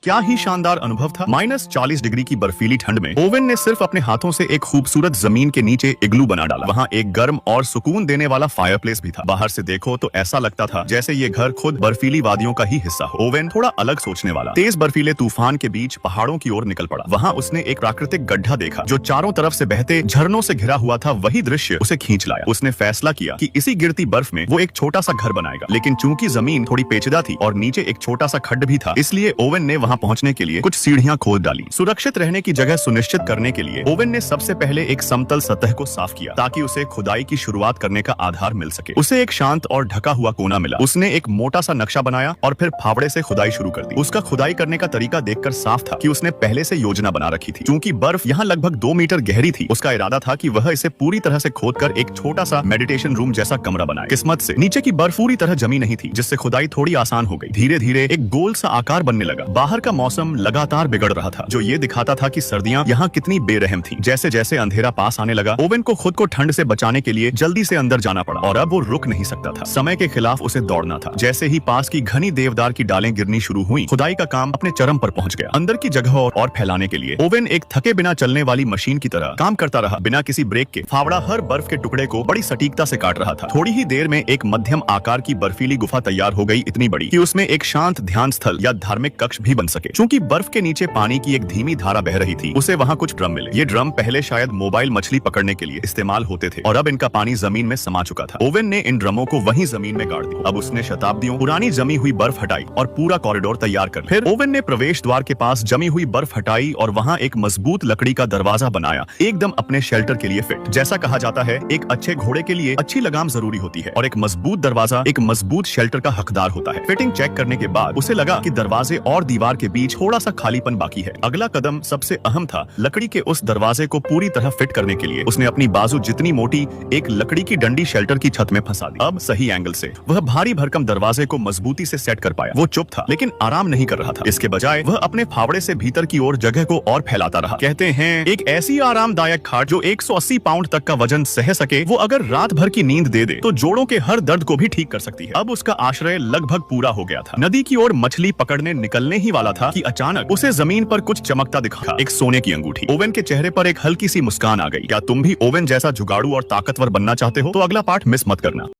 क्या ही शानदार अनुभव था। -40 डिग्री की बर्फीली ठंड में ओवेन ने सिर्फ अपने हाथों से एक खूबसूरत जमीन के नीचे इग्लू बना डाला। वहाँ एक गर्म और सुकून देने वाला फायरप्लेस भी था। बाहर से देखो तो ऐसा लगता था जैसे ये घर खुद बर्फीली वादियों का ही हिस्सा हो। ओवेन थोड़ा अलग सोचने वाला तेज बर्फीले तूफान के बीच पहाड़ों की ओर निकल पड़ा। वहाँ उसने एक प्राकृतिक गड्ढा देखा जो चारों तरफ से बहते झरनों से घिरा हुआ था। वही दृश्य उसे खींच लाया। उसने फैसला किया कि इसी गिरती बर्फ में वो एक छोटा सा घर बनाएगा। लेकिन चूंकि जमीन थोड़ी पेचीदा थी और नीचे एक छोटा सा खड्ड भी था, इसलिए ओवेन ने वहाँ पहुँचने के लिए कुछ सीढ़ियां खोद डाली। सुरक्षित रहने की जगह सुनिश्चित करने के लिए ओवेन ने सबसे पहले एक समतल सतह को साफ किया ताकि उसे खुदाई की शुरुआत करने का आधार मिल सके। उसे एक शांत और ढका हुआ कोना मिला। उसने एक मोटा सा नक्शा बनाया और फिर फावड़े से खुदाई शुरू कर दी। उसका खुदाई करने का तरीका देखकर साफ था कि उसने पहले से योजना बना रखी थी। चूंकि बर्फ यहाँ लगभग 2 मीटर गहरी थी, उसका इरादा था कि वह इसे पूरी तरह से खोदकर एक छोटा सा मेडिटेशन रूम जैसा कमरा बनाए। किस्मत से नीचे की बर्फ पूरी तरह जमी नहीं थी, जिससे खुदाई थोड़ी आसान हो गई। धीरे धीरे एक गोल सा आकार बनने लगा। बाहर का मौसम लगातार बिगड़ रहा था, जो ये दिखाता था कि सर्दियां यहाँ कितनी बेरहम थीं। जैसे जैसे अंधेरा पास आने लगा, ओवेन को खुद को ठंड से बचाने के लिए जल्दी से अंदर जाना पड़ा और अब वो रुक नहीं सकता था। समय के खिलाफ उसे दौड़ना था। जैसे ही पास की घनी देवदार की डालें गिरनी शुरू हुई, खुदाई का काम अपने चरम पर पहुंच गया। अंदर की जगह और फैलाने के लिए ओवेन एक थके बिना चलने वाली मशीन की तरह काम करता रहा। बिना किसी ब्रेक के फावड़ा हर बर्फ के टुकड़े को बड़ी सटीकता से काट रहा था। थोड़ी ही देर में एक मध्यम आकार की बर्फीली गुफा तैयार हो गई, इतनी बड़ी कि उसमें एक शांत ध्यान स्थल या धार्मिक कक्ष भी बन सके। चूंकि बर्फ के नीचे पानी की एक धीमी धारा बह रही थी, उसे वहाँ कुछ ड्रम मिले। ये ड्रम पहले शायद मोबाइल मछली पकड़ने के लिए इस्तेमाल होते थे और अब इनका पानी जमीन में समा चुका था। ओवेन ने इन ड्रमों को वहीं जमीन में गाड़ दिया। अब उसने शताब्दियों पुरानी जमी हुई बर्फ हटाई और पूरा कॉरिडोर तैयार कर लिया। फिर ओवेन ने प्रवेश द्वार के पास जमी हुई बर्फ हटाई और वहाँ एक मजबूत लकड़ी का दरवाजा बनाया, एकदम अपने शेल्टर के लिए फिट। जैसा कहा जाता है, एक अच्छे घोड़े के लिए अच्छी लगाम जरूरी होती है और एक मजबूत दरवाजा एक मजबूत शेल्टर का हकदार होता है। फिटिंग चेक करने के बाद उसे लगा कि दरवाजे और दीवार के बीच थोड़ा सा खालीपन बाकी है। अगला कदम सबसे अहम था। लकड़ी के उस दरवाजे को पूरी तरह फिट करने के लिए उसने अपनी बाजू जितनी मोटी एक लकड़ी की डंडी शेल्टर की छत में फंसा दी। अब सही एंगल से वह भारी भरकम दरवाजे को मजबूती से सेट कर पाया। वो चुप था, लेकिन आराम नहीं कर रहा था। इसके बजाय वह अपने फावड़े से भीतर की ओर जगह को और फैलाता रहा। कहते हैं, एक ऐसी आरामदायक खाट जो 180 पाउंड तक का वजन सह सके, वो अगर रात भर की नींद दे दे तो जोड़ों के हर दर्द को भी ठीक कर सकती है। अब उसका आश्रय लगभग पूरा हो गया था। नदी की ओर मछली पकड़ने निकलने ही वाला था कि अचानक उसे जमीन पर कुछ चमकता दिखा। एक सोने की अंगूठी। ओवेन के चेहरे पर एक हल्की सी मुस्कान आ गई। क्या तुम भी ओवेन जैसा जुगाड़ू और ताकतवर बनना चाहते हो? तो अगला पार्ट मिस मत करना।